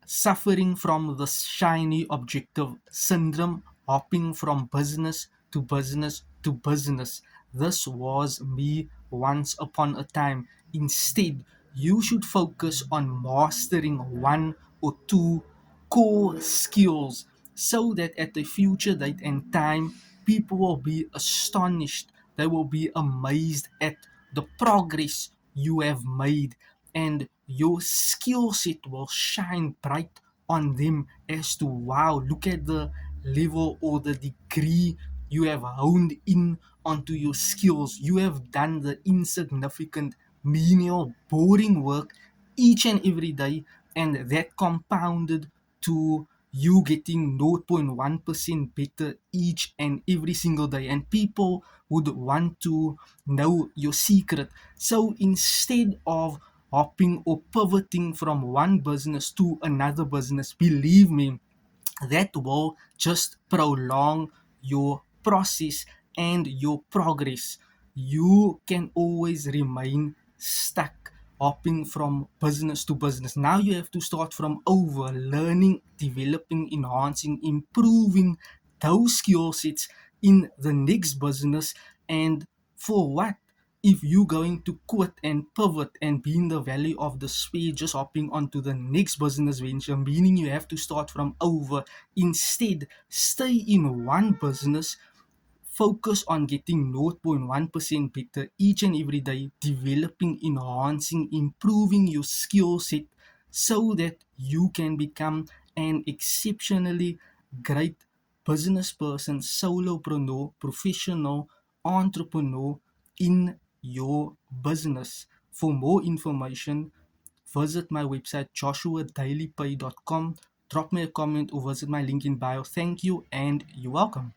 suffering from the shiny objective syndrome, hopping from business to business to business. This was me once upon a time. Instead, you should focus on mastering one or two core skills so that at a future date and time, people will be astonished. They will be amazed at the progress you have made, and your skill set will shine bright on them as to wow, look at the level or the degree you have honed in onto your skills. You have done the insignificant, menial, boring work each and every day, and that compounded to you getting 0.1% better each and every single day, and people would want to know your secret. So instead of hopping or pivoting from one business to another business, believe me, that will just prolong your process and your progress. You can always remain stuck hopping from business to business. Now you have to start from over, learning, developing, enhancing, improving those skill sets in the next business. And for what? If you're going to quit and pivot and be in the valley of despair, just hopping onto the next business venture, meaning you have to start from over. Instead, stay in one business, focus on getting 0.1% better each and every day, developing, enhancing, improving your skill set so that you can become an exceptionally great business person, solopreneur, professional, entrepreneur in your business. For more information, visit my website joshuadailypay.com, drop me a comment or visit my link in bio. Thank you and you're welcome.